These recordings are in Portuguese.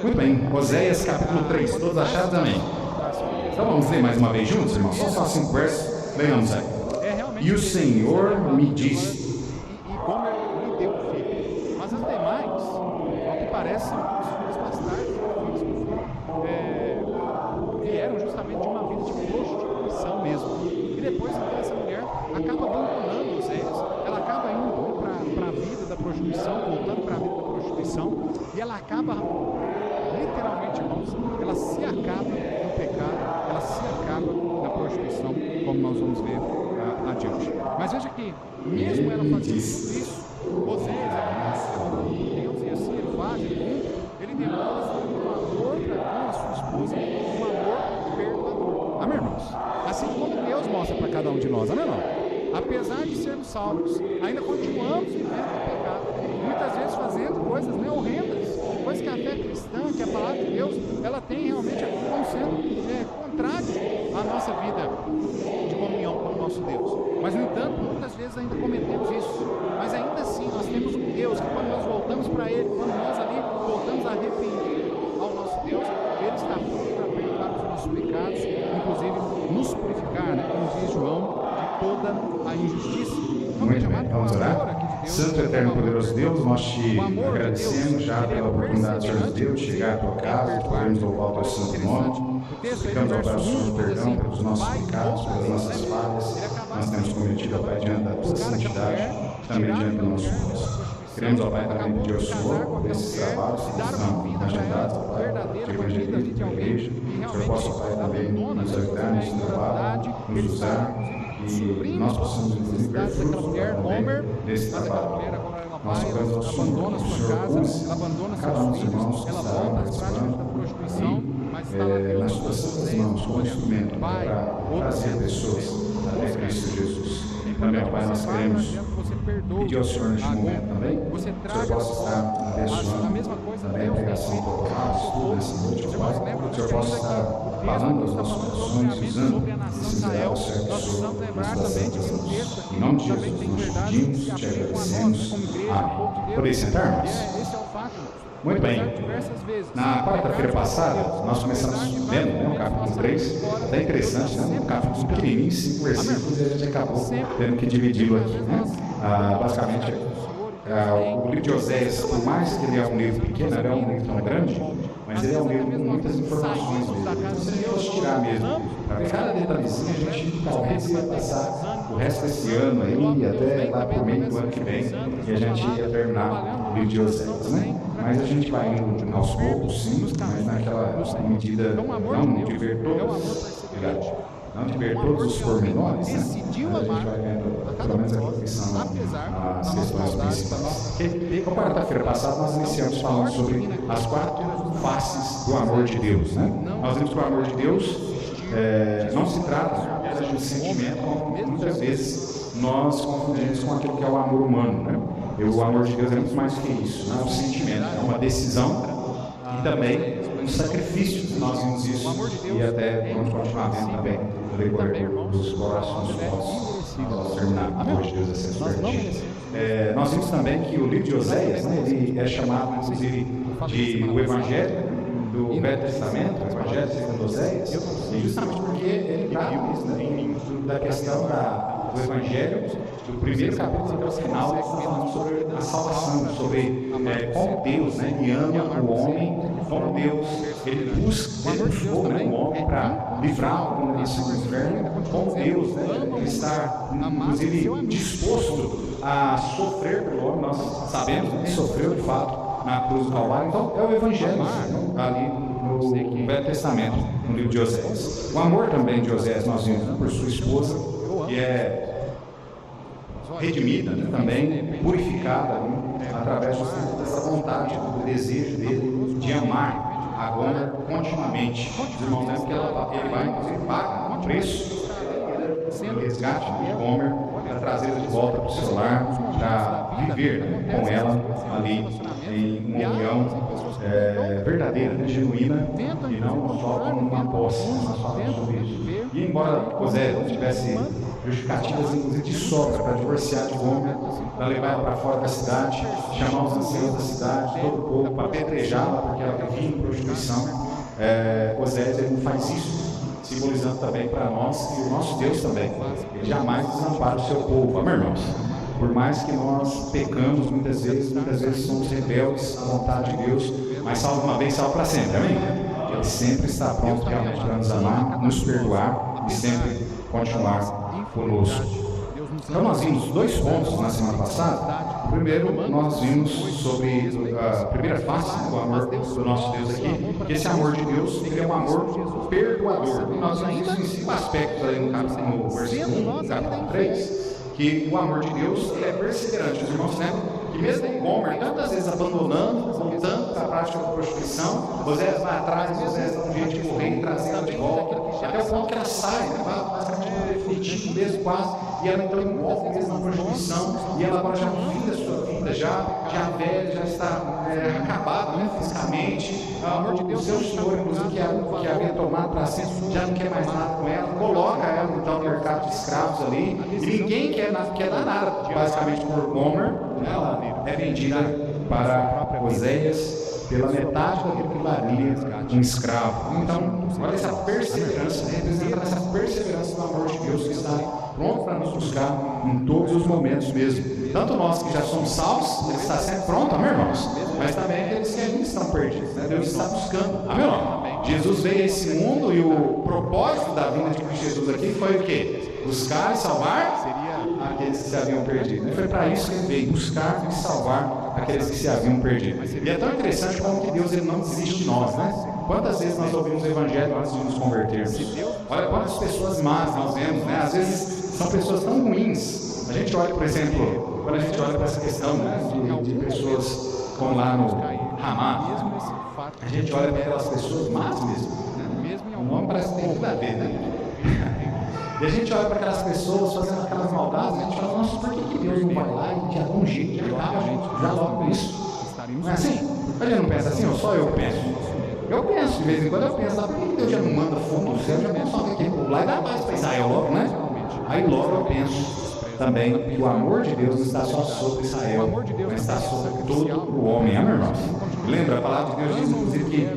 Muito bem, Oséias capítulo 3, todos achados? Amém. Então vamos ler mais uma vez juntos, irmãos? Só 5 versos, venhamos aí. E o Senhor me disse. E como ele me deu o filho. Mas as demais, ao que parece, são os filhos bastardos, vieram justamente de uma vida de prostituição mesmo. E depois essa mulher acaba abandonando Oséias, ela acaba indo para a vida da prostituição, voltando para a vida da prostituição, e ela acaba, literalmente, irmãos, ela se acaba no pecado, ela se acaba na prostituição, como nós vamos ver adiante. Mas veja que, mesmo ela fazendo tudo isso, Oséias, Deus, e assim ele faz, ele demonstra um amor para com a sua esposa, um amor perdoador. Amém, irmãos? Assim como Deus mostra para cada um de nós, amém, não? Apesar de sermos salvos, ainda continuamos vivendo no pecado, muitas vezes fazendo coisas horrendas, coisas que a fé cristã, que a palavra de Deus, ela tem realmente como sendo contrário à nossa vida de comunhão com o nosso Deus. Mas, no entanto, muitas vezes ainda cometemos isso. Mas ainda assim, nós temos um Deus que, quando nós voltamos para Ele, quando nós ali voltamos arrependidos ao nosso Deus, Ele está pronto para perdoar os nossos pecados, inclusive nos purificar, como diz João, de toda a injustiça. Muito bem, vamos orar. Santo, eterno, poderoso Deus, nós te agradecemos já pela oportunidade que nos deu de chegar à tua casa, de podermos louvar o teu santo nome. Ficamos ao Pai do Senhor perdão pelos nossos pecados, pelas nossas falhas. Nós temos cometido, ó Pai, diante da tua santidade, também diante do nosso rosto. Queremos, ó Pai, também pedir ao Senhor por esses trabalhos que estão agendados, ó Pai, de evangelismo, de igreja. Que o Senhor possa, ó Pai, também nos ajudar nesse trabalho, nos usar, e nós possamos, inclusive, ver frutos também desse trabalho. Nós oramos ao Senhor, abandona a sua casa, ela abandona seus filhos, ela volta às práticas da prostituição, mas está lá nas tuas santas mãos, como instrumento para trazer pessoas até Cristo Jesus. Também, Pai, nós queremos pedir ao Senhor neste momento também, que o Senhor possa estar abençoando também a pregação do local, estudo nessa noite, ó Pai, que o Senhor possa estar falando aos nossos corações, usando esse lugar certo do Senhor, em nome de Jesus, nós pedimos, te agradecemos. Amém. Por esse entrarmos? Muito bem. Na quarta-feira passada, nós começamos lendo o capítulo 3. Está interessante, né? Um capítulo pequenininho, 5 versículos, e a gente acabou tendo que dividi-lo aqui. Né? Basicamente, o livro de Oséias, por mais que ele é um livro pequeno, ele é um livro tão grande, mas ele é um livro com muitas informações mesmo. Se a gente fosse tirar mesmo, para cada detalhezinho, a gente talvez ia passar o resto desse ano aí, até lá por meio do ano que vem, e a gente ia terminar o livro de Oséias, né? Mas a gente vai indo aos poucos, sim, mas naquela medida, não de ver todos, não de ver todos os pormenores, né? Mas a gente vai vendo, pelo menos aqui que são as questões principais. Na quarta-feira passada nós iniciamos falando sobre as 4 faces do amor de Deus, né? Nós vimos que o amor de Deus não se trata apenas de um sentimento, como muitas vezes nós confundimos com aquilo que é o amor humano, né? O amor de Deus é muito mais do que isso, não é um sentimento, é uma decisão e também um sacrifício. Nós vimos isso e até vamos continuar vendo também no decorrer dos próximos pontos. Nós terminar. O amor de Deus é sempre pertinente. Nós vimos também que o livro de Oséias, né, ele é chamado, inclusive, de o Evangelho do Velho Testamento, o Evangelho segundo Oséias, justamente porque ele trata da questão do Evangelho, do primeiro capítulo até o final, falando sobre a salvação, sobre como Deus, né, ele ama o homem, como Deus, ele busca, ele buscou, né, o homem para livrar a condenação do inferno, como Deus, né, ele está, inclusive, disposto a sofrer pelo homem. Nós sabemos que ele sofreu de fato na cruz do Calvário. Então é o Evangelho, né, ali no Velho Testamento, no livro de Oséias. O amor também de Oséias nós vimos por sua esposa, que é redimida, né, também purificada, né, através dessa vontade, do desejo dele de amar agora continuamente. Os irmãos lembram que ele vai, inclusive, pagar um preço o resgate de Gomer, para trazê-la de volta para o seu lar, para viver, né, com ela ali em uma união verdadeira, né, genuína, e não só como uma posse, mas só sobre isso. E embora Osés não tivesse justificativas, inclusive de sobra, para divorciar de Gomer, para levar ela para fora da cidade, chamar os anciãos da cidade, todo o povo, para apedrejá-la, porque ela vivia em prostituição, Osés ele não faz isso, simbolizando também para nós e o nosso Deus também. Ele jamais desampara o seu povo, amém, irmãos? Por mais que nós pecamos muitas vezes somos rebeldes à vontade de Deus, mas salvo uma vez, salvo para sempre, amém? Ele sempre está pronto realmente para nos amar, nos perdoar e sempre continuar conosco. Então nós vimos 2 pontos na semana passada. O primeiro, nós vimos sobre a primeira face do amor do nosso Deus aqui, que esse amor de Deus ele é um amor perdoador. E nós vimos isso em 5 aspectos aí no versículo 1, capítulo 3, que o amor de Deus ele é perseverante. Os irmãos lembram que mesmo em Gomer, tantas vezes abandonando, voltando para a prática da prostituição, Osés vai atrás, Osés dá um jeito de correr e trazendo de volta, até o ponto que ela sai, basicamente refletindo mesmo quase, e ela então envolve mesmo na prostituição, e ela agora já vive a sua vida, já velha, já está acabada, né, fisicamente. O seu senhor, inclusive, que havia tomado para si, já não quer mais nada com ela, coloca ela então no mercado de escravos ali, e ninguém quer dar nada, basicamente por Gomer, ela é vendida para Oséias pela metade daquilo que valia um escravo. Então, olha essa perseverança, representa essa perseverança do amor de Deus que está pronto para nos buscar em todos os momentos mesmo. Tanto nós que já somos salvos, Ele está sempre pronto, amém, irmãos? Mas também aqueles que ainda estão perdidos, né? Deus está buscando, amém, irmão? Jesus veio a esse mundo e o propósito da vinda de Cristo Jesus aqui foi o quê? Buscar e salvar aqueles que se haviam perdido. E foi para isso que Ele veio, buscar e salvar aqueles que se haviam perdido. E é tão interessante como que Deus ele não desiste de nós, né? Quantas vezes nós ouvimos o Evangelho antes de nos convertermos? Olha quantas pessoas más nós vemos, né? Às vezes são pessoas tão ruins. A gente olha, por exemplo, quando a gente olha para essa questão, né, de pessoas como lá no Hamas, a gente olha para aquelas pessoas más mesmo, né? O nome parece que tem tudo a ver, né? E a gente olha para aquelas pessoas fazendo aquelas maldades, a gente fala, nossa, por que Deus não vai lá e já dá um jeito de ajudar a gente? Já logo isso. Não é assim? A gente não pensa assim, ou só eu penso? Eu penso, de vez em quando eu penso, por que Deus já não manda fogo do céu, já pensa aqui, lá e dá mais para Israel logo, né? Aí logo eu penso também que o amor de Deus não está só sobre Israel, mas está sobre todo o homem, amém, irmãos? Lembra, a palavra de Deus diz, inclusive, que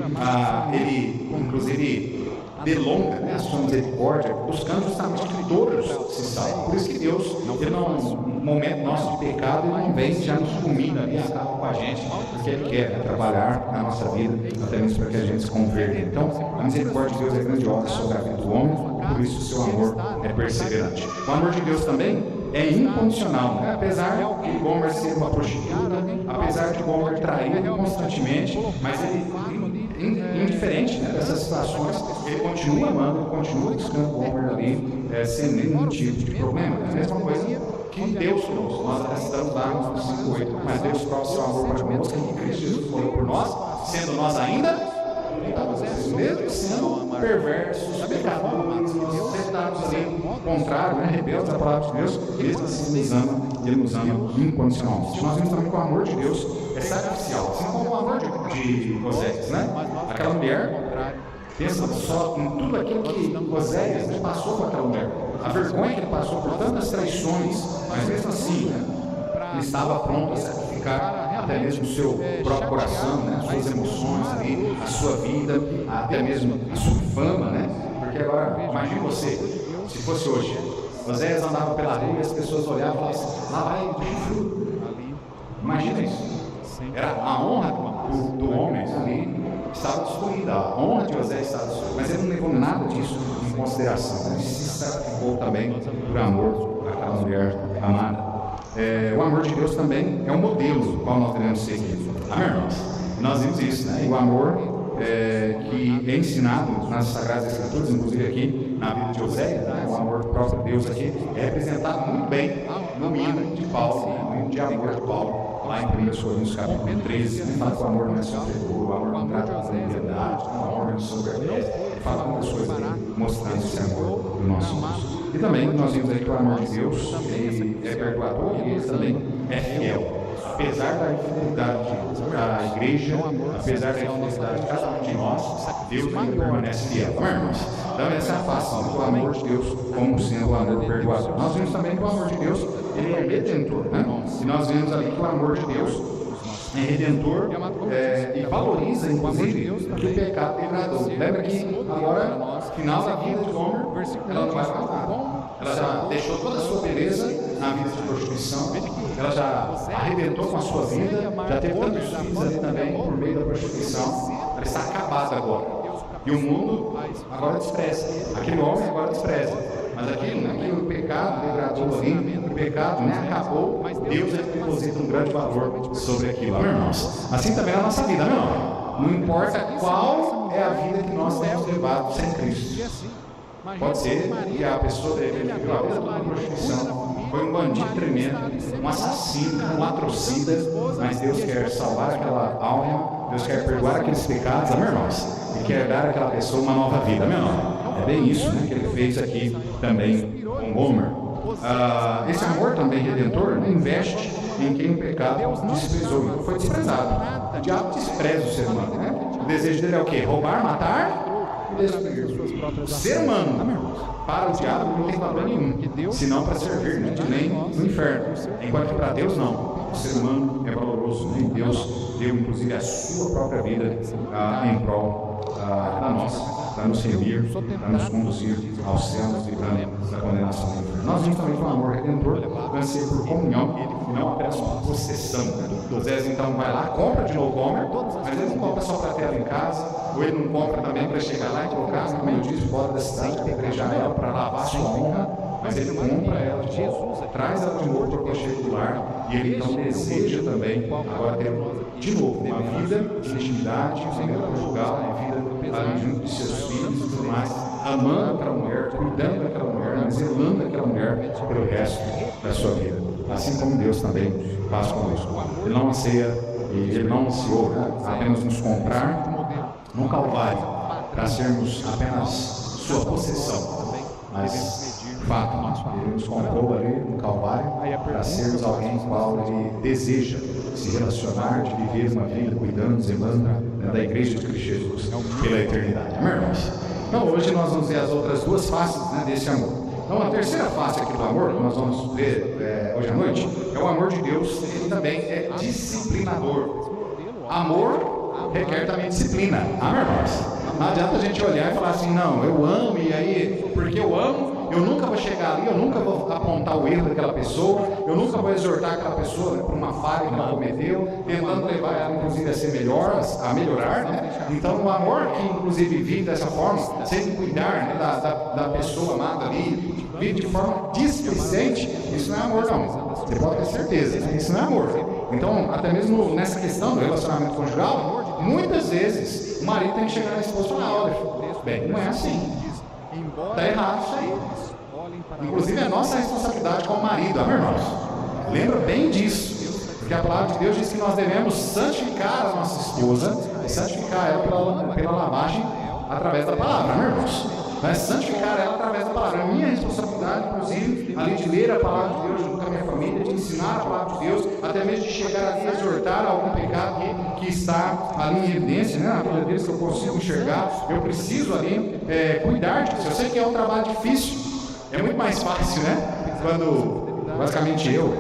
ele, inclusive, delonga, né, a sua misericórdia, buscando justamente que todos se salvem. Por isso que Deus, ele não, no momento nosso de pecado, ele não vem e já nos culmina e acaba com a gente, porque Ele quer trabalhar na nossa vida, até mesmo para que a gente se converta. Então, a misericórdia de Deus é grandiosa sobre a vida do homem, por isso o seu amor é perseverante. O amor de Deus também é incondicional, né? Apesar de Gomer ser uma prostituta, apesar de Gomer trair constantemente, mas ele indiferente, né, dessas situações, ele continua amando, ele continua buscando Gomer ali, sem nenhum tipo de problema. É a mesma coisa que Deus conosco. Nós até estamos lá no 5:8, mas Deus prova seu amor para conosco, que Cristo Jesus morreu por nós, sendo nós ainda mesmo sendo perversos, pecadores, nós estamos ali contrário, né, rebeldes à palavra de Deus, Ele assim nos ama, Ele nos ama incondicionalmente. Nós vimos também que o amor de Deus é sacrificial, assim como o amor de Oséias, né? Aquela mulher, pensa só em tudo aquilo que Oséias passou com aquela mulher, a vergonha que ele passou por tantas traições, mas mesmo assim, né, ele estava pronto a sacrificar até mesmo o seu próprio coração, né, as suas emoções ali, a sua vida, até mesmo a sua fama, né? Porque agora, imagine você, se fosse hoje, Oséias andava pela rua e as pessoas olhavam e falavam assim, lá vai o chifrudo. Imagina isso. Era a honra do homem ali estava destruída, a honra de Oséias estava destruída, mas ele não levou nada disso em consideração, né? Ele se sacrificou também por amor àquela mulher amada. O amor de Deus também é um modelo qual nós devemos seguir. Amém, irmãos? Nós vimos isso, né? E o amor que é ensinado nas Sagradas Escrituras, inclusive aqui na vida de Oséias, né? O amor do próprio Deus aqui é representado muito bem no hino de Paulo, né? No hino de amor de Paulo, lá em 1 Coríntios capítulo 13, ele fala que o amor não é sofredor, o amor não trata com ansiedade, o amor não soberbece, ele fala muitas coisas ali, mostrando esse amor do nosso Deus. E também nós vimos aí que o amor de Deus ele é perdoador e ele também é fiel. apesar da infidelidade da igreja, apesar da infidelidade de cada um de nós, Deus ainda permanece fiel. Irmãos, então essa é a face do amor de Deus como sendo o amor perdoador. Nós vimos também que o amor de Deus, ele é redentor, né? E nós vimos ali que o amor de Deus é redentor e valoriza, inclusive, o que o pecado degradou. Lembra que agora, final da vida de Gomer, ela não vai falar nada. Ela já deixou toda a sua beleza na vida de prostituição, ela já arrebentou com a sua vida, já teve tantos filhos ali também por meio da prostituição. Ela está acabada agora. E o mundo agora despreza. Aquele homem agora despreza. Mas aquilo, né, que o pecado degradou ali, o pecado, né, acabou, Deus é que deposita um grande valor sobre aquilo, amém, irmãos? Assim também é a nossa vida, não? Não importa qual é a vida que nós temos levado sem Cristo. Pode ser que a pessoa viveu a vida de uma prostituição, foi um bandido tremendo, um assassino, um latrocida, mas Deus quer salvar aquela alma, Deus quer perdoar aqueles pecados, amém, irmãos? E quer dar àquela pessoa uma nova vida, amém, irmão? É bem isso, né, que ele fez aqui também com Gomer. Esse amor também redentor, né, investe em quem o pecado desprezou, foi desprezado. O diabo despreza o ser humano, né? O desejo dele é o quê? Roubar, matar e destruir. O ser humano, para o diabo, não tem valor nenhum, senão para servir, né, nem no inferno. Enquanto que para Deus não. O ser humano é valoroso, né? E Deus deu inclusive a sua própria vida em prol da nossa, para nos remir, para nos conduzir aos céus, livrando da condenação do inferno. Nós vimos também que o amor redentor anseia por comunhão e não apenas por possessão. Moisés então vai lá, compra de novo Gomer, mas ele não compra só para ter ela em casa, ou ele não compra também para chegar lá e colocar, como eu disse, fora da cidade, apedrejar ela para lavar sua honra, mas ele compra ela de volta, traz ela de novo para o conchego do lar, e ele então deseja também agora ter de novo uma vida de intimidade, vida conjugal, uma vida ali junto de seus filhos e tudo mais, amando aquela mulher, cuidando daquela mulher, mas zelando aquela mulher pelo resto da sua vida. Assim como Deus também faz conosco. Ele não anseia, e ele não ansiou, né, apenas nos comprar no Calvário para sermos apenas sua possessão, mas fato, ele nos comprou ali no Calvário para sermos alguém com qual ele deseja se relacionar, de viver uma vida cuidando, zelando, né, da Igreja de Cristo Jesus pela eternidade. Amém, irmãos? Então hoje nós vamos ver as outras duas faces, né, desse amor. Então a terceira face aqui do amor que nós vamos ver hoje à noite é o amor de Deus. Ele também é disciplinador. Amor requer também disciplina. Amém, irmãos? Não adianta a gente olhar e falar assim, não, eu amo, e aí, porque eu amo, eu nunca vou chegar ali, eu nunca vou apontar o erro daquela pessoa, eu nunca vou exortar aquela pessoa, né, por uma falha que ela cometeu, tentando levar ela, inclusive, a ser melhor, a melhorar, né? Então, o amor que, inclusive, vive dessa forma, sem cuidar, né, da pessoa amada ali, vive de forma displicente, isso não é amor, não. Você pode ter certeza, né? Isso não é amor. Então, até mesmo nessa questão do relacionamento conjugal, muitas vezes o marido tem que chegar na esposa e falar, olha, bem, não é assim. Está errado isso aí. Inclusive é nossa responsabilidade como marido, amém, irmãos? Lembra bem disso, porque a palavra de Deus diz que nós devemos santificar a nossa esposa e santificar ela pela lavagem através da palavra, amém, irmãos? Mas santificar ela através da palavra. É minha responsabilidade, inclusive, além de ler a palavra de Deus junto com a minha família, de ensinar a palavra de Deus, até mesmo de chegar ali a exortar algum pecado que está ali em evidência, né? Na vida deles que eu consigo enxergar, eu preciso ali cuidar disso. Eu sei que é um trabalho difícil, é muito mais fácil, né? Quando, basicamente, eu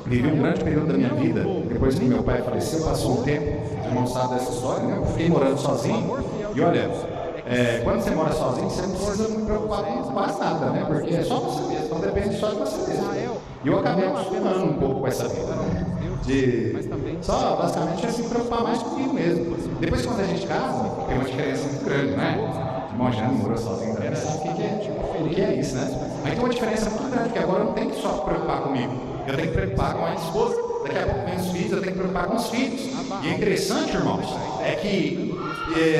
vivi um grande período da minha vida, depois que meu pai faleceu, passou um tempo, os irmãos sabem dessa história, né? Eu fiquei morando sozinho, e olha, quando você mora sozinho, você não precisa me preocupar com quase nada, né? Porque é só você mesmo, então depende só de você mesmo. E eu acabei acostumando um pouco com essa vida, né? De só basicamente se preocupar mais comigo mesmo. Depois, quando a gente casa, tem uma diferença muito grande, né? O irmão já não morou sozinho também, sabe o que é isso, né? Aí tem uma diferença muito grande, que agora eu não tenho que só se preocupar comigo, eu tenho que preocupar com a esposa. Daqui a pouco vem os filhos, eu tenho que preocupar com os filhos. E é interessante, irmãos, é que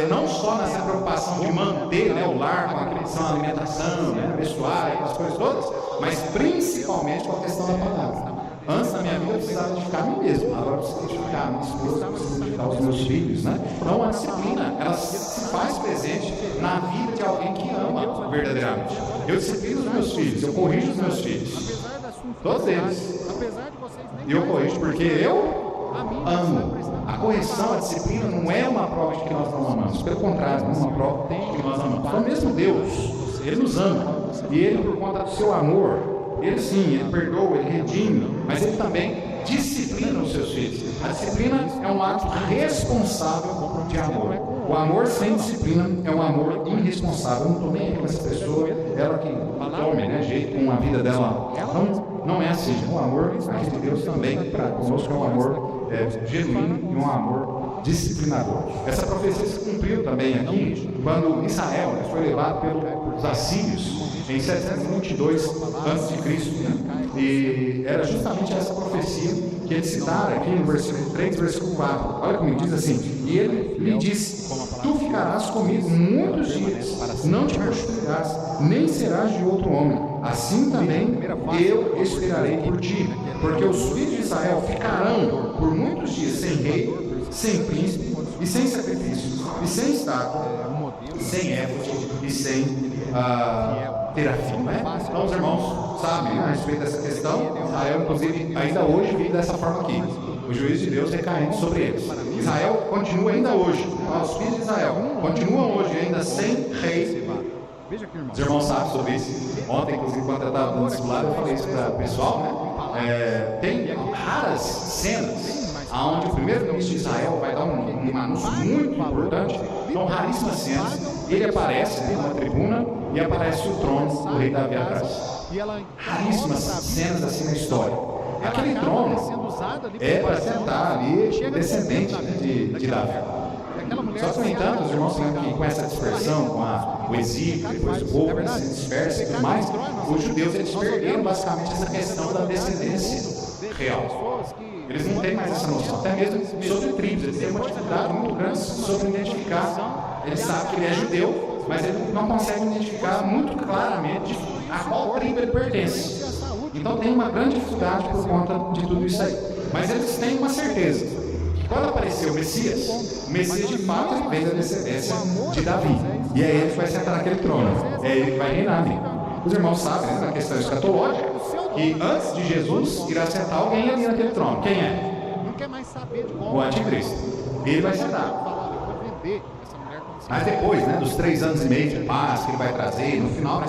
não só nessa preocupação de manter, né, o lar com a questão da alimentação, né, vestuário, aquelas coisas todas, mas principalmente com a questão da palavra. Antes, na minha vida, eu precisava edificar a mim mesmo. Agora eu preciso edificar a minha esposa, eu preciso edificar os meus filhos, né? Então, a disciplina, ela se faz presente na vida de alguém que ama verdadeiramente. Eu disciplino os meus filhos, eu corrijo os meus filhos. Todos eles. e eu corrijo porque eu amo. A correção, a disciplina não é uma prova de que nós não amamos. Pelo contrário, não é uma prova de que nós amamos. Então, mesmo Deus, Ele nos ama. E Ele, por conta do seu amor, Ele sim, Ele perdoa, Ele redime, mas Ele também disciplina os seus filhos. A disciplina é um ato responsável de amor. O amor sem disciplina é um amor irresponsável. Eu não estou nem aí com essa pessoa, ela que tome, né, jeito com a vida dela. Não é assim. O amor aqui de Deus também para conosco é um amor genuíno e um amor disciplinador. Essa profecia se cumpriu também aqui quando Israel foi levado pelos assírios em 722 a.C., né? E era justamente essa profecia que ele citara aqui no versículo 3, versículo 4. Olha como ele diz assim: e ele lhe disse: tu ficarás comigo muitos dias, não te prostituirás, nem serás de outro homem. Assim também eu esperarei por ti, porque os filhos de Israel ficarão por muitos dias sem rei, sem príncipe, e sem sacrifício, e sem estátua, sem éfode, e sem terafim, né? Então os irmãos sabem, né, a respeito dessa questão. Israel, inclusive, ainda hoje vive dessa forma aqui, o juízo de Deus recaindo sobre eles. Israel continua ainda hoje, os filhos de Israel continuam hoje ainda sem rei. Os irmãos sabem sobre isso. Ontem, inclusive, quando eu estava dando discipulado, eu falei isso para o pessoal, né? Tem raras cenas onde o primeiro-ministro de Israel vai dar um anúncio muito importante. São raríssimas cenas. Ele aparece numa tribuna e aparece o trono do rei Davi atrás. Raríssimas cenas assim na história. Aquele trono é para sentar ali o descendente de Davi. Só que, no entanto, os irmãos lembram que com essa dispersão, com o exílio, depois o povo se dispersa e tudo mais, os judeus eles perderam basicamente essa questão da descendência real. Eles não têm mais essa noção, até mesmo sobre tribos, eles têm uma dificuldade muito grande sobre identificar. Eles sabem que ele é judeu, mas ele não consegue identificar muito claramente a qual tribo ele pertence. Então tem uma grande dificuldade por conta de tudo isso aí. Mas eles têm uma certeza, que quando apareceu o Messias de fato ele vem da descendência de Davi. E é ele que vai sentar naquele trono, é ele que vai reinar ali. Os irmãos sabem, né, na questão escatológica, que antes de Jesus irá sentar alguém ali naquele trono. Quem é? O anticristo. Ele vai sentar. Mas depois, né, dos 3 anos e meio de paz que ele vai trazer, no final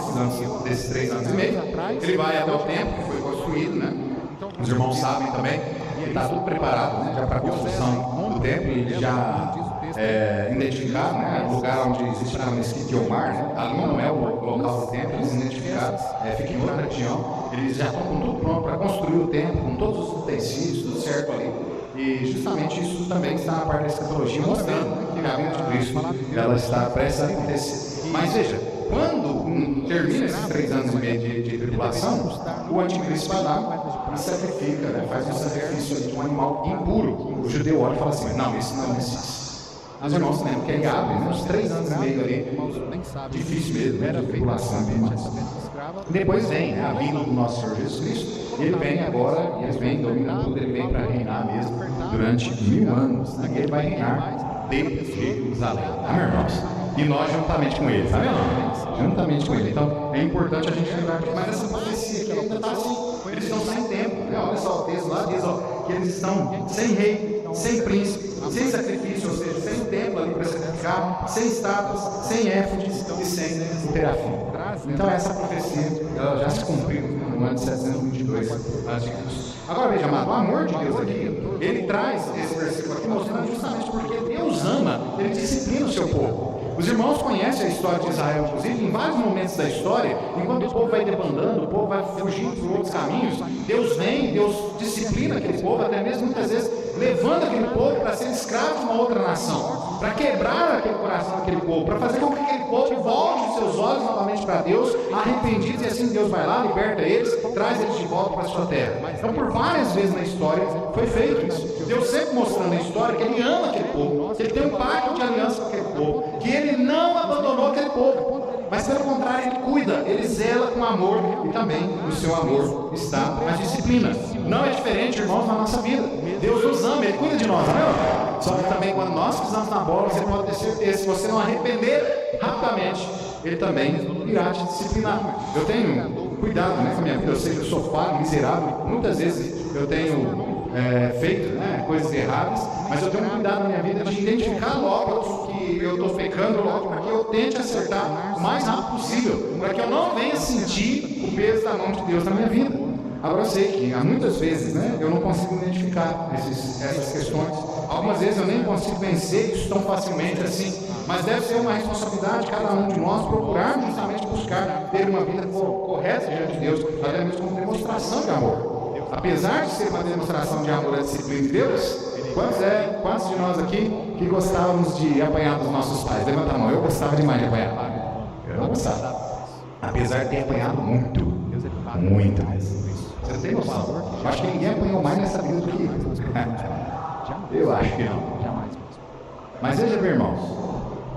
desses 3 anos e meio, ele vai até o templo que foi construído, né? Os irmãos sabem também que está tudo preparado, né, já para a construção do templo. Eles já identificaram, né, o lugar onde existirá a mesquita de Omar, né? Ali não é o local do templo, eles identificaram, fica em outra região. Eles já estão com tudo pronto para construir o templo, com todos os utensílios, tudo certo ali. E justamente isso também está na parte da escatologia, mostrando que a vinda de Cristo ela está prestes a acontecer. Mas veja, quando termina esses 3 anos e meio de tribulação, o anticristo vai lá e sacrifica, né, faz um sacrifício de um animal impuro. O judeu olha e fala assim: não, esse não é o Messias. Os irmãos lembram que ele abre, né, os 3 anos e meio ali, difícil mesmo, né, de tribulação e tudo mais. Depois vem, né, a vinda do nosso Senhor Jesus Cristo. Ele vem agora, ele vem dominando tudo, ele vem para reinar mesmo durante 1000 anos. E ele vai reinar desde Jerusalém. Amém, irmãos? E nós juntamente com ele, amém? Juntamente com ele. Então é importante a gente lembrar que, mas essa profecia aqui ainda está assim. Eles estão sem tempo, né? Olha só o texto lá, diz que eles estão sem rei, sem príncipe, sem sacrifício, ou seja, sem templo ali para sacrificar, sem estátuas, sem éfodes e sem terafim. Então essa profecia ela já se cumpriu no ano de 722 a.C. Agora veja, amado, o amor de Deus aqui, ele traz esse versículo aqui mostrando justamente porque Deus ama, ele disciplina o seu povo. Os irmãos conhecem a história de Israel, inclusive, em vários momentos da história, enquanto o povo vai debandando, o povo vai fugindo por outros caminhos, Deus vem, Deus disciplina aquele povo, até mesmo muitas vezes levando aquele povo para ser escravo de uma outra nação, para quebrar aquele coração daquele povo, para fazer com que aquele povo volte os seus olhos novamente para Deus, arrependidos, e assim Deus vai lá, liberta eles, traz eles de volta para a sua terra. Então, por várias vezes na história foi feito isso. Deus sempre mostrando na história que Ele ama aquele povo, que Ele tem um pacto de aliança com aquele povo, que Ele não abandonou aquele povo, mas pelo contrário, Ele cuida, Ele zela com amor, e também no seu amor está a disciplina. Não é diferente, irmãos, na nossa vida. Deus nos ama, Ele cuida de nós, amém? Só que também quando nós pisamos na bola, você pode ter certeza, se você não arrepender rapidamente, Ele também irá te disciplinar. Eu tenho cuidado, né, com a minha vida, eu sei que eu sou falho, miserável, muitas vezes eu tenho feito, né, coisas erradas, mas eu tenho cuidado na minha vida de identificar logo que eu estou pecando logo, para que eu tente acertar o mais rápido possível, para que eu não venha sentir o peso da mão de Deus na minha vida. Agora eu sei que muitas vezes, né, eu não consigo identificar essas questões. Algumas vezes eu nem consigo vencer isso tão facilmente assim, mas deve ser uma responsabilidade de cada um de nós procurar justamente buscar ter uma vida correta diante de Deus, até mesmo como demonstração de amor. Apesar de ser uma demonstração de amor à disciplina de Deus, quantos de nós aqui que gostávamos de apanhar dos nossos pais? Levanta a mão, eu gostava demais de apanhar. Eu não gostava. Apesar de ter apanhado muito mesmo. Você tem noção? Eu acho que ninguém apanhou mais nessa vida do que eu acho que não. Mas veja bem, irmãos,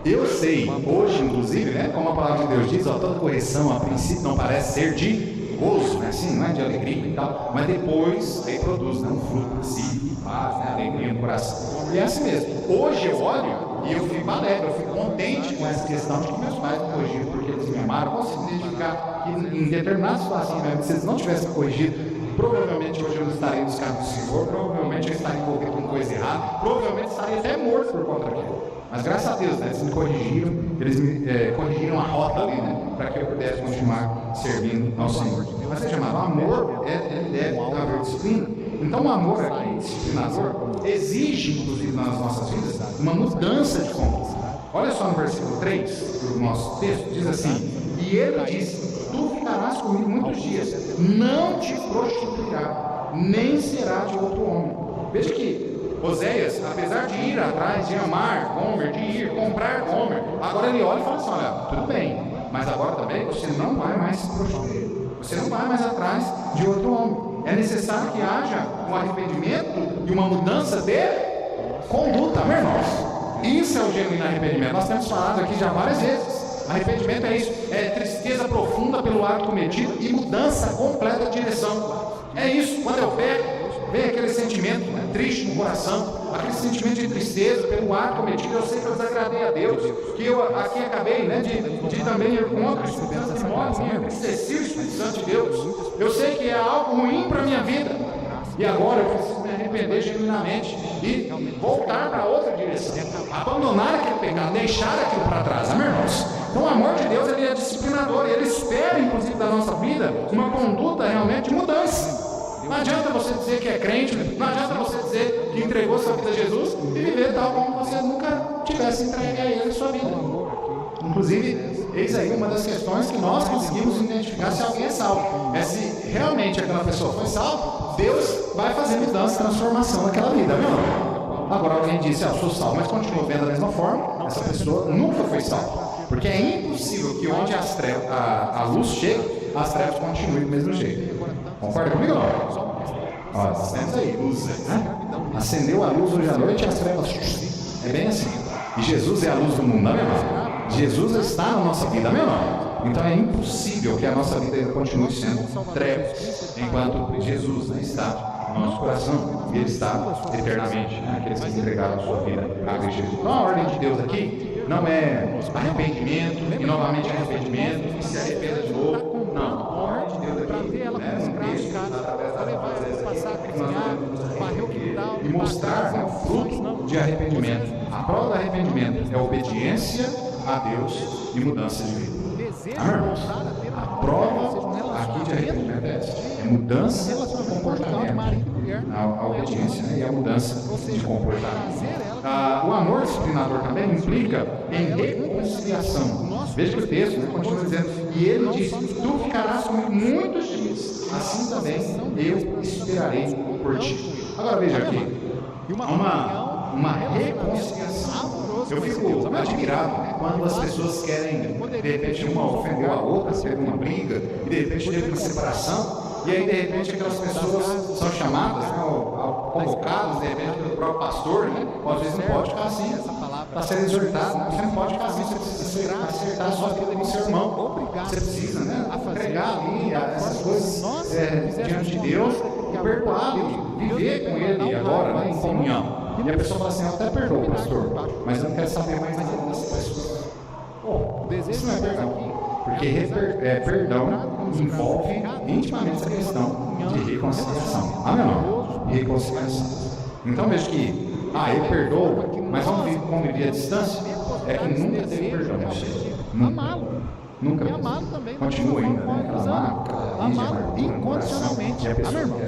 eu sei, hoje inclusive, né, como a palavra de Deus diz, ó, toda correção a princípio não parece ser de gozo, né, assim, não é de alegria e tal, mas depois aí produz, né, um fruto pacífico, paz, né, alegria no coração. E é assim mesmo. Hoje eu olho e eu fico alegre, eu fico contente com essa questão de que meus pais me corrigiram porque eles me amaram. Eu consigo identificar que em determinadas situações, mesmo, se eles não tivessem corrigido, provavelmente hoje eu não estaria nos caminhos do Senhor, provavelmente eu estaria envolvido com coisa errada, provavelmente estaria até morto por conta daquilo. Mas graças a Deus, né, eles me corrigiram, eles me corrigiram a rota ali, né, para que eu pudesse continuar servindo ao Senhor. Mas seja, amado, o amor, ele deve haver disciplina. Então o amor aqui, disciplinador, exige, inclusive nas nossas vidas, uma mudança de conduta. Olha só no versículo 3 do nosso texto, diz assim: e ele disse: tu ficarás comigo muitos dias, não te prostituirá, nem será de outro homem. Veja que Oséias, apesar de ir atrás, de amar Gomer, de ir comprar Gomer, agora ele olha e fala assim: olha, tudo bem, mas agora também você não vai mais se prostituir, você não vai mais atrás de outro homem. É necessário que haja um arrependimento e uma mudança de conduta, meus irmãos. Isso é o genuíno arrependimento. Nós temos falado aqui já várias vezes. Arrependimento é isso, é tristeza profunda pelo ato cometido e mudança completa de direção. É isso, quando eu pego, vem aquele sentimento, né, triste no coração, aquele sentimento de tristeza pelo ato cometido. Eu sei que eu desagradei a Deus, que eu aqui acabei, né, de também ir contra o Espírito Santo de modo nenhum, entristecer o Espírito Santo de Deus. Eu sei que é algo ruim para a minha vida, e agora eu preciso me arrepender genuinamente e voltar para outra direção, abandonar aquele pecado, deixar aquilo para trás, amém, irmãos? Então o amor de Deus, ele é disciplinador, e ele espera, inclusive, da nossa vida uma conduta realmente de mudança. Não adianta você dizer que é crente, não adianta você dizer que entregou sua vida a Jesus e viver tal como você nunca tivesse entregue a Ele sua vida. Inclusive, eis aí uma das questões que nós conseguimos identificar se alguém é salvo. É se realmente aquela pessoa foi salva, Deus vai fazer mudança, transformação naquela vida, viu? Agora alguém disse: eu sou salvo, mas continua vendo da mesma forma, essa pessoa nunca foi salva. Porque é impossível que onde a luz chegue, as trevas continuem do mesmo jeito. Concorda comigo ou não? Ó, nós temos aí luz, né? Acendeu a luz hoje à noite e as trevas. É bem assim. E Jesus é a luz do mundo, amém, irmão? Jesus está na nossa vida, amém, irmão? Então é impossível que a nossa vida continue sendo trevas, enquanto Jesus, né, está no nosso coração e Ele está eternamente, né, aqueles que entregaram sua vida a Jesus. Então a ordem de Deus aqui não é arrependimento e novamente arrependimento e se arrependa de novo. Não, a ordem de Deus aqui é um texto através da e mostrar, né, o fruto de arrependimento. A prova do arrependimento é obediência a Deus e mudança de vida. Amém, irmãos? A prova aqui de arrependimento é essa: é mudança de comportamento, a obediência, né, e a mudança de comportamento. O amor disciplinador também implica em reconciliação. Veja que o texto, né, continua dizendo: e ele disse: tu ficarás comigo muitos dias, assim também eu esperarei por ti. Agora veja aqui, uma reconciliação. Eu fico admirado, né, quando as pessoas querem, de repente, uma ofendeu a outra, teve uma briga, e de repente teve uma separação, e aí de repente aquelas pessoas são chamadas, né, convocadas, de repente pelo próprio pastor, né? Às vezes não pode ficar assim, está sendo exortado, né? Você não pode ficar assim, você precisa acertar a sua vida com o seu irmão, você precisa, né, entregar ali essas coisas diante de Deus e perdoá-lo, viver com ele agora, né, em comunhão. E a pessoa fala assim: eu até perdoo, pastor, mas eu não quero saber mais nada dessa pessoa. Isso não é perdão. Porque perdão envolve intimamente essa questão de reconciliação. Amém? Não? Reconciliação. Então veja que, ele perdoa, mas vamos conviver à distância, é que nunca teve perdão. Amá-lo. Nunca. E amá-lo também. Continua ainda, né? Amá-lo incondicionalmente. Amém, irmãos?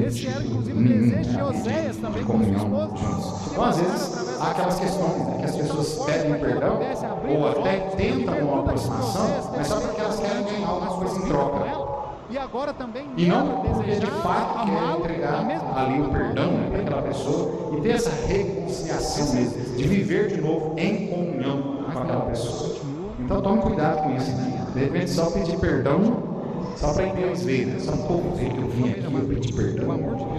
Esse era, inclusive, o desejo de Oséias também com sua esposa. Então, às vezes, há aquelas questões, né, que as pessoas pedem perdão, ou até tentam uma aproximação, mas só porque elas querem ganhar alguma coisa em troca. E agora também E não porque de fato quer entregar ali o perdão, né, para aquela pessoa e ter essa reconciliação mesmo, de viver de novo em comunhão com aquela pessoa. Então tome cuidado com isso, né? De repente só pedir perdão, só para Deus ver, né? Só um pouco ver que eu vim aqui, eu pedi perdão,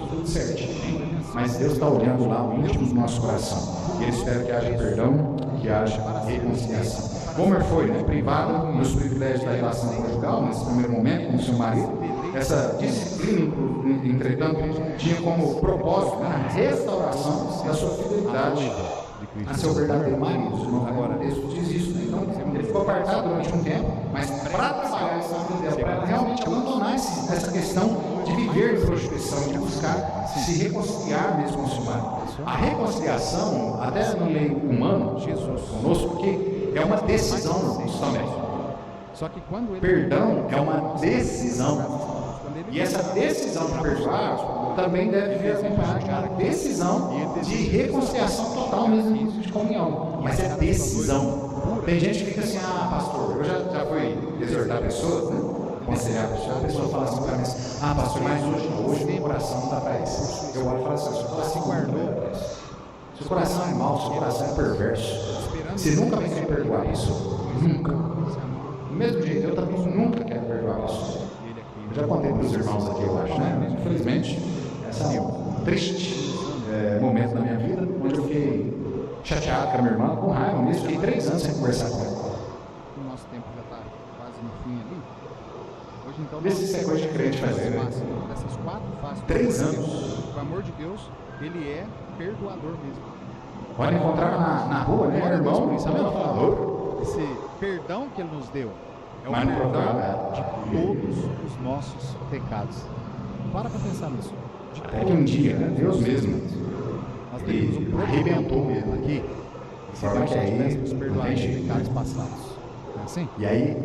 tudo certinho. Mas Deus está olhando lá o íntimo do nosso coração. E Ele espera que haja perdão, que haja reconciliação. Homer foi, né, privado dos privilégios da relação conjugal, nesse primeiro momento, com o seu marido. Essa disciplina, entretanto, tinha como propósito, né, a restauração da sua fidelidade a seu verdadeiro marido. Agora, o texto diz isso, né? Então, ele ficou apartado durante um tempo, mas para trabalhar essa vida dela, para ela realmente abandonar essa questão de viver de prostituição, de buscar se reconciliar mesmo com o seu marido. A reconciliação, até no meio humano, Jesus conosco, porque é uma decisão também. Só que quando ele... Perdão é uma decisão. E essa decisão de perdoar também deve vir acompanhada de uma decisão de reconciliação total mesmo, de comunhão. Mas é decisão. Tem gente que fica assim, pastor, eu já fui exortar pessoas, né? Aconselhar a pessoa fala assim para mim, pastor, mas hoje meu coração não dá para isso. Eu olho e falo assim, seu coração guardou. Seu coração é mau, seu coração é perverso. Você nunca vai querer perdoar isso. Nunca. Do mesmo jeito, eu também nunca quero perdoar isso. Eu já contei para os irmãos aqui, eu acho, né? Mas, infelizmente, esse é um triste momento da minha vida, onde eu fiquei chateado com a minha irmã, com raiva mesmo. Fiquei 3 anos sem conversar com ela. O nosso tempo já está quase no fim ali. Hoje, então, vê se isso é coisa de crente fazer, né? Dessas 4 faces. 3 anos. O amor de Deus, ele é perdoador mesmo. Pode encontrar na rua, né, irmão? Isso é meu falador. Esse perdão que ele nos deu é o perdão de todos os nossos pecados. Para pensar nisso. Até que um dia, né, Deus mesmo, nós temos um arrebentou mesmo aqui. Forma que aí nos perdoar os pecados passados. É assim? E aí,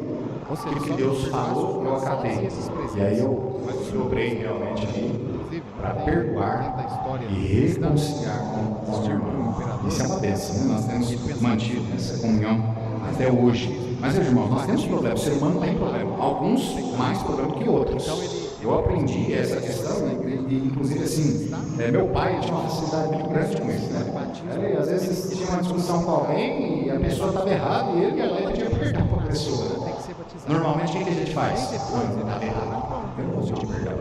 aquilo que Deus falou, eu acatei. E aí eu dobrei realmente ali para perdoar e reconciliar com o irmão. Isso é uma bênção, né? Nós temos mantido essa comunhão até hoje. Mas, irmãos, nós temos problemas. O ser humano tem problema. Alguns mais problemas que outros. Eu aprendi essa questão, né? E, inclusive, assim, meu pai tinha uma facilidade muito grande com isso, né? Ele, às vezes, tinha uma discussão com alguém e a pessoa estava errada e ele ia lá e pedia perdão para a pessoa, né? Normalmente, o que a gente faz? Ele estava errado. Eu não vou pedir perdão.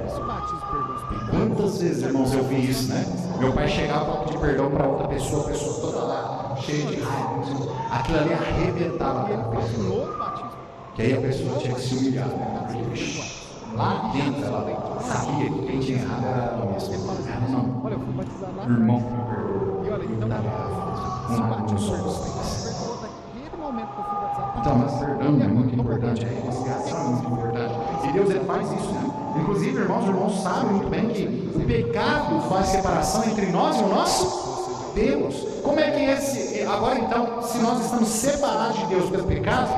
Quantas vezes, irmãos, eu vi isso, né? Meu pai chegava para pedir perdão para outra pessoa, a pessoa toda lá, cheia de raiva. Aquilo ali arrebentava aquela pessoa. Que aí a pessoa tinha que se humilhar, né? Lá dentro, ela sabia que quem tinha errado era ela mesma. Não, olha, eu fui batizar lá. Irmão, me perdoa. E olha, então, então, mas perdão é muito importante, a reconciliação é muito importante. E Deus ele faz isso, né? Inclusive, irmãos, os irmãos sabem muito bem que o pecado faz separação entre nós e o nosso Deus. Como é que esse. Agora então, se nós estamos separados de Deus pelo pecado,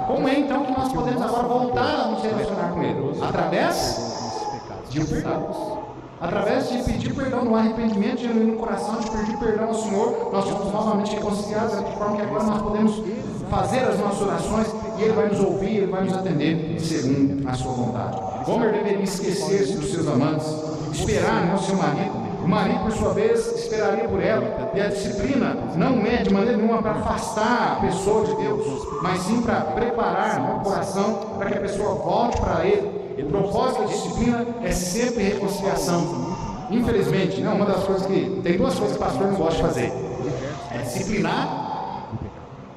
como é então que nós podemos agora voltar a nos relacionar com Ele? Através de pecados. Através de pedir perdão no arrependimento genuíno no coração, de pedir perdão ao Senhor, nós somos novamente reconciliados, de forma que agora nós podemos fazer as nossas orações e Ele vai nos ouvir, Ele vai nos atender segundo a sua vontade. Homer deveria esquecer-se dos seus amantes, esperar, né, o seu marido. O marido, por sua vez, esperaria por ela. E a disciplina não é de maneira nenhuma para afastar a pessoa de Deus, mas sim para preparar, né, o coração para que a pessoa volte para Ele. O propósito da disciplina é sempre reconciliação. Infelizmente, né, uma das coisas que... Tem 2 coisas que o pastor não gosta de fazer. É disciplinar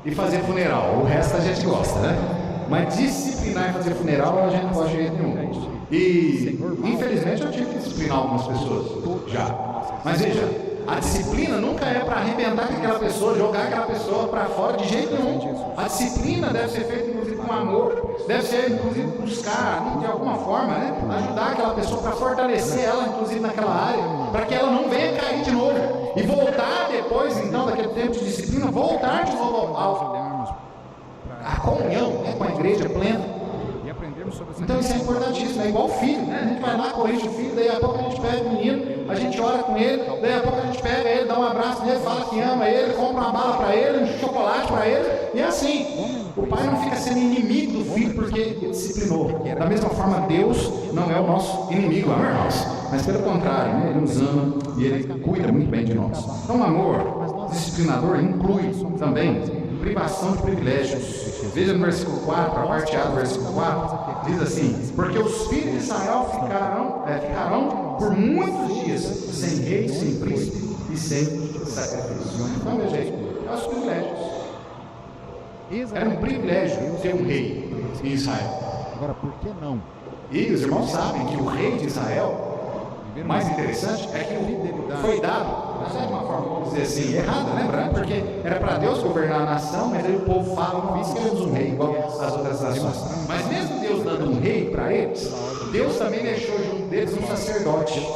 e fazer funeral. O resto a gente gosta, né? Mas disciplinar e fazer funeral a gente não gosta de jeito nenhum. E, infelizmente, eu tive que disciplinar algumas pessoas. Já. Mas veja, A disciplina nunca é para arrebentar com aquela pessoa, jogar aquela pessoa para fora de jeito nenhum. A disciplina deve ser feita, inclusive, com amor. Deve ser, inclusive, buscar, de alguma forma, né, ajudar aquela pessoa para fortalecer ela, inclusive, naquela área, para que ela não venha cair de novo. E voltar depois, então, daquele tempo de disciplina, voltar de novo à comunhão, né, com a igreja plena. Então isso é importantíssimo, é igual o filho, né? A gente vai lá, corrige o filho, daí a pouco a gente pega o menino, a gente ora com ele, daí a pouco a gente pega ele, dá um abraço nele, fala que ama ele, compra uma bala para ele, um chocolate para ele, e é assim. O pai não fica sendo inimigo do filho porque ele disciplinou. Da mesma forma, Deus não é o nosso inimigo, irmãos, mas pelo contrário, né? Ele nos ama e ele cuida muito bem de nós. Então o amor disciplinador inclui também privação de privilégios. Veja no versículo 4, a parte A do versículo 4, diz assim: porque os filhos de Israel ficarão por muitos dias sem rei, sem príncipe e sem sacrifício. Então veja aí, é os privilégios. Era um privilégio ter um rei em Israel. Agora, por que não? E os irmãos sabem que o rei de Israel, o mais interessante é que o rei dele foi dado, de uma forma, vamos dizer assim, errada, lembrando, porque era para Deus governar a nação, mas aí o povo fala, não, queremos um rei igual as outras nações. Mas mesmo Deus dando um rei para eles, Deus também deixou junto deles um sacerdote.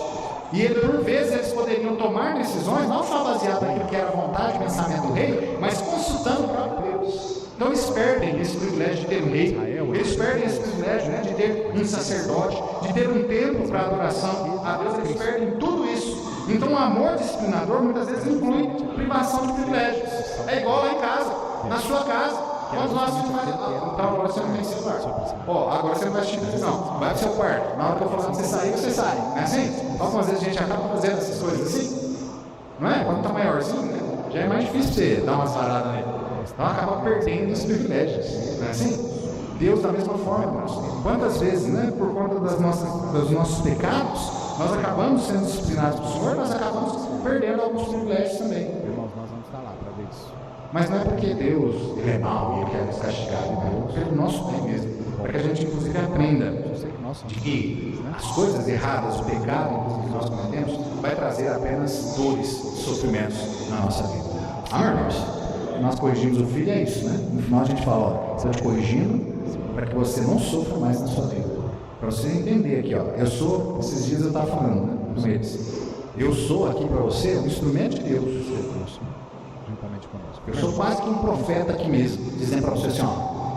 E ele, por vezes eles poderiam tomar decisões, não só baseado naquilo que era a vontade e pensamento do rei, mas consultando o próprio Deus. Então eles perdem esse privilégio de ter um rei, eles perdem esse privilégio, né, de ter um sacerdote, de ter um templo para adoração a Deus, eles perdem tudo isso. Então o amor disciplinador muitas vezes inclui privação de privilégios. É igual lá em casa, na sua casa. Quando nós então agora você não tem celular. Agora você não vai assistir televisão. Vai pro seu quarto. Na hora que eu falar pra você sair, você sai. Não é assim? Algumas vezes a gente acaba fazendo essas coisas assim. Não é? Quando tá maiorzinho, né? Já é mais difícil você dar umas paradas nele. Então acaba perdendo os privilégios. Não é assim? Deus da mesma forma, irmãos. Quantas vezes, né? Por conta dos nossos pecados, nós acabamos sendo disciplinados pelo Senhor, nós acabamos perdendo alguns privilégios também. Irmãos, nós vamos estar lá para ver isso. Mas não é porque Deus ele é mau e ele quer nos castigar, é pelo nosso bem mesmo, para que a gente inclusive aprenda de que as coisas erradas, o pecado que nós cometemos, vai trazer apenas dores, sofrimentos na nossa vida. Amém, irmãos? Nós corrigimos o filho, é isso, né? No final a gente fala, estou te corrigindo para que você não sofra mais na sua vida. Para você entender aqui, esses dias eu estava falando, né, com eles, eu sou aqui para você um instrumento de Deus. Eu sou quase que um profeta aqui mesmo, dizendo para você assim,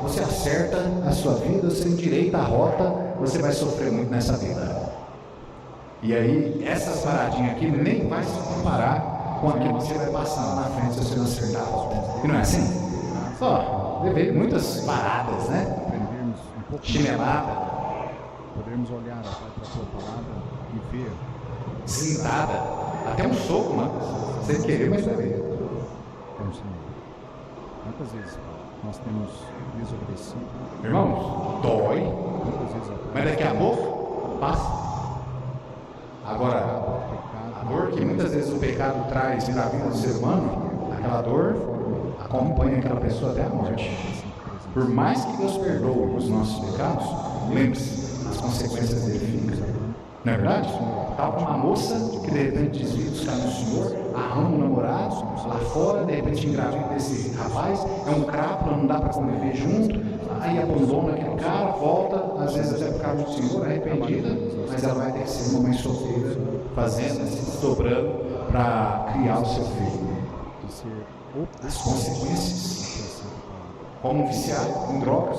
você acerta a sua vida, você endireita a rota, você vai sofrer muito nessa vida. E aí, essas paradinhas aqui nem vai se comparar com aquilo que você vai passar lá na frente se você não acertar a rota. E não é assim? Levei muitas paradas, né? Chinelada. Podemos olhar para a sua palavra e ver. Cintada. Até um soco, mano. Sem querer, mas levei. Quantas vezes nós temos desobedecido? Irmãos, dói, mas daqui a pouco passa. Agora, a dor que muitas vezes o pecado traz para a vida do ser humano, aquela dor acompanha aquela pessoa até a morte. Por mais que Deus perdoe os nossos pecados, lembre-se, as consequências dele ficam. Não é verdade? Tal como uma moça que de repente desvia dos caminhos do Senhor, arruma um namorado, lá fora, de repente engravida desse rapaz, é um crápula, não dá para conviver junto, aí abandona aquele cara, volta, às vezes até por causa do Senhor, arrependida, mas ela vai ter que ser uma mãe solteira, fazendo, se desdobrando para criar o seu filho. As consequências, como um viciado em drogas,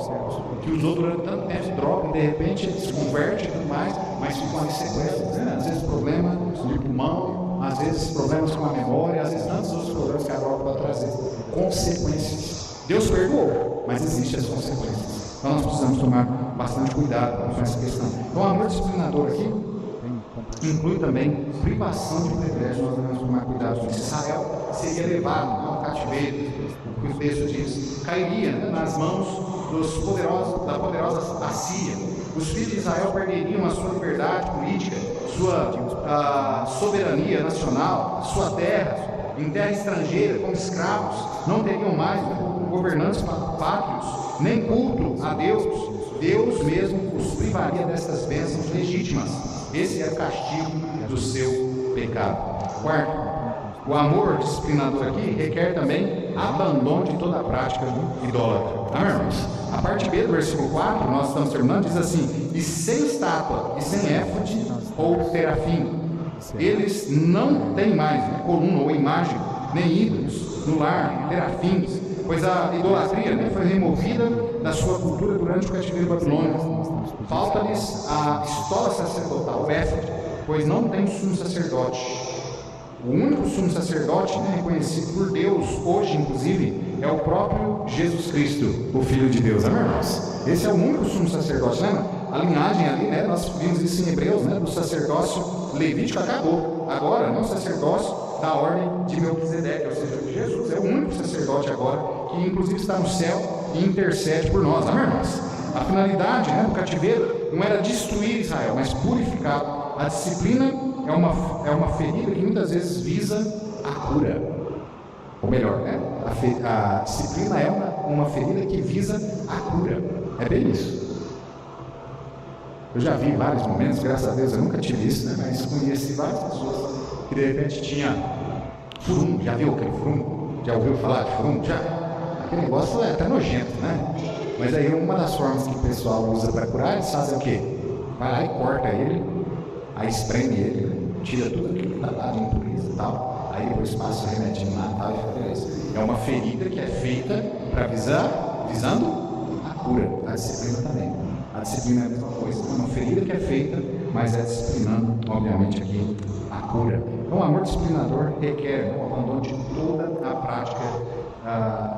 que usou durante tanto tempo droga e de repente ele se converte e tudo mais, mas ficam ali sequelas, né? Às vezes problemas de pulmão, às vezes problemas com a memória, às vezes tantos outros problemas que a droga pode trazer. Consequências. Deus perdoou, mas existem as consequências. Então nós precisamos tomar bastante cuidado com essa questão. Então o amor disciplinador aqui inclui também privação de privilégio. Nós devemos tomar cuidado com isso. Israel seria levado ao cativeiro, o que o texto diz, cairia nas mãos da poderosa Assíria. Os filhos de Israel perderiam a sua liberdade política, sua soberania nacional, sua terra, em terra estrangeira, como escravos, não teriam mais governantes pátrios, nem culto a Deus. Deus mesmo os privaria dessas bênçãos legítimas. Esse é o castigo do seu pecado. Quarto, O amor disciplinador aqui requer também abandono de toda a prática idólatra. Tá, irmãos? A parte B do versículo 4, nós estamos terminando, diz assim: e sem estátua, e sem éfode ou serafim. Eles não têm mais coluna ou imagem, nem ídolos no lar, serafins, pois a idolatria foi removida da sua cultura durante o cativeiro babilônico. Falta-lhes a estola sacerdotal, o éfode, pois não tem sumo sacerdote. O único sumo sacerdote reconhecido por Deus hoje, inclusive, é o próprio Jesus Cristo, o Filho de Deus. Amém, irmãos? Esse é o único sumo sacerdote. Lembra? A linhagem ali, nós vimos isso em Hebreus, do sacerdócio levítico acabou. Agora, o sacerdócio da ordem de Melquisedeque, ou seja, Jesus é o único sacerdote agora que, inclusive, está no céu e intercede por nós. Amém, irmãos? A finalidade do cativeiro não era destruir Israel, mas purificá-lo. A disciplina é uma ferida que muitas vezes visa a cura. Ou melhor, a disciplina é uma ferida que visa a cura. É bem isso. Eu já vi vários momentos, graças a Deus eu nunca tive isso, mas conheci várias pessoas que de repente tinha furumo. Já viu aquele furumo? Já ouviu falar de furumo? Já? Aquele negócio é até nojento, né? Mas aí uma das formas que o pessoal usa para curar, eles fazem o quê? Vai lá e corta ele, aí espreme ele, tira tudo aquilo que está lá de impureza e tal, aí depois passa o remedinho lá e tal, e fica beleza. É uma ferida que é feita para visando a cura. A disciplina também. A disciplina é a mesma coisa, é uma ferida que é feita, mas é disciplinando, obviamente, aqui a cura. Então, o amor disciplinador requer o abandono de toda a prática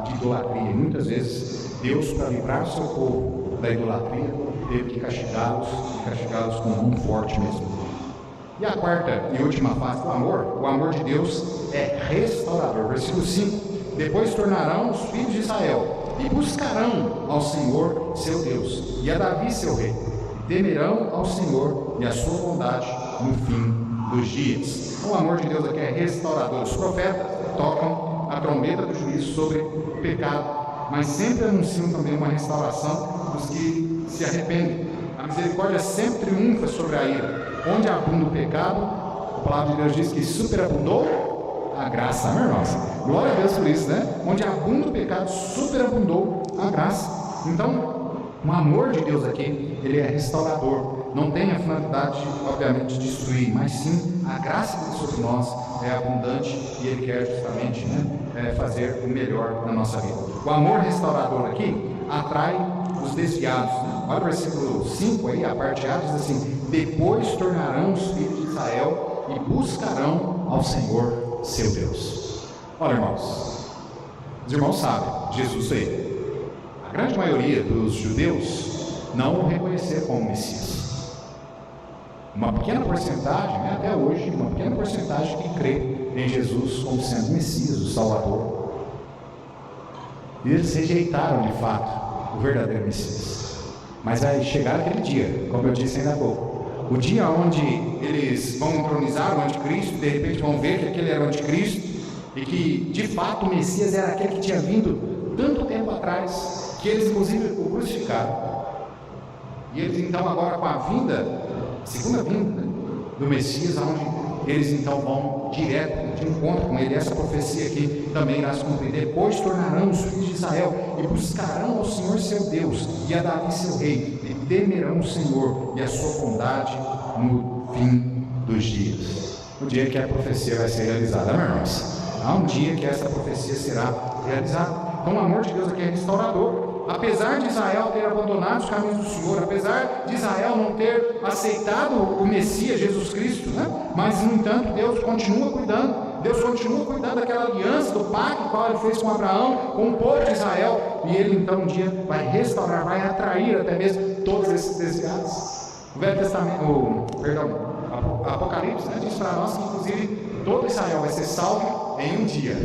de idolatria. E muitas vezes, Deus, para livrar o seu povo da idolatria, teve que castigá-los com mão forte mesmo. E a quarta e última fase do amor, o amor de Deus é restaurador. Versículo 5: depois tornarão os filhos de Israel e buscarão ao Senhor seu Deus e a Davi seu rei, e temerão ao Senhor e a sua bondade no fim dos dias. O amor de Deus aqui é restaurador. Os profetas tocam a trombeta do juízo sobre o pecado, mas sempre anunciam também uma restauração dos que se arrependem. A misericórdia sempre triunfa sobre a ira. Onde abunda o pecado, a palavra de Deus diz que superabundou a graça. Amém, irmãos? Glória a Deus por isso, Onde abunda o pecado, superabundou a graça. Então, o amor de Deus aqui, ele é restaurador. Não tem a finalidade, obviamente, de destruir, mas sim a graça dele sobre nós é abundante e ele quer justamente fazer o melhor na nossa vida. O amor restaurador aqui atrai os desviados. Olha o versículo 5 aí, a parte A diz assim: depois tornarão os filhos de Israel e buscarão ao Senhor seu Deus. Olha, irmãos, os irmãos sabem, Jesus veio. A grande maioria dos judeus não o reconheceram como Messias. Uma pequena porcentagem, até hoje, uma pequena porcentagem que crê em Jesus como sendo o Messias, o Salvador. E eles rejeitaram de fato o verdadeiro Messias. Mas aí chegaram aquele dia, como eu disse ainda há pouco, o dia onde eles vão entronizar o anticristo, de repente vão ver que aquele era o anticristo e que de fato o Messias era aquele que tinha vindo tanto tempo atrás, que eles inclusive o crucificaram. E eles então agora com a segunda vinda do Messias, onde eles então vão direto de encontro com ele. Essa profecia aqui também irá se cumprir. Depois tornarão os filhos de Israel e buscarão ao Senhor seu Deus e a Davi seu rei, e temerão o Senhor e a sua bondade no fim dos dias. O dia que a profecia vai ser realizada, amém, irmãos? Há um dia que essa profecia será realizada. Então o amor de Deus aqui é restaurador. Apesar de Israel ter abandonado os caminhos do Senhor, apesar de Israel não ter aceitado o Messias, Jesus Cristo, mas no entanto Deus continua cuidando. Deus continua cuidando daquela aliança, do pacto que ele fez com Abraão, com o povo de Israel, e ele então um dia vai restaurar, vai atrair até mesmo todos esses desviados. O Velho Testamento, Apocalipse, diz para nós que inclusive todo Israel vai ser salvo em um dia.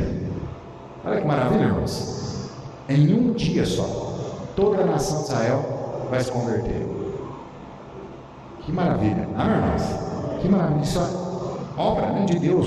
Olha que maravilha, irmãos. Em um dia só, toda a nação de Israel vai se converter. Que maravilha, amém, irmãos? Que maravilha, isso é obra de Deus.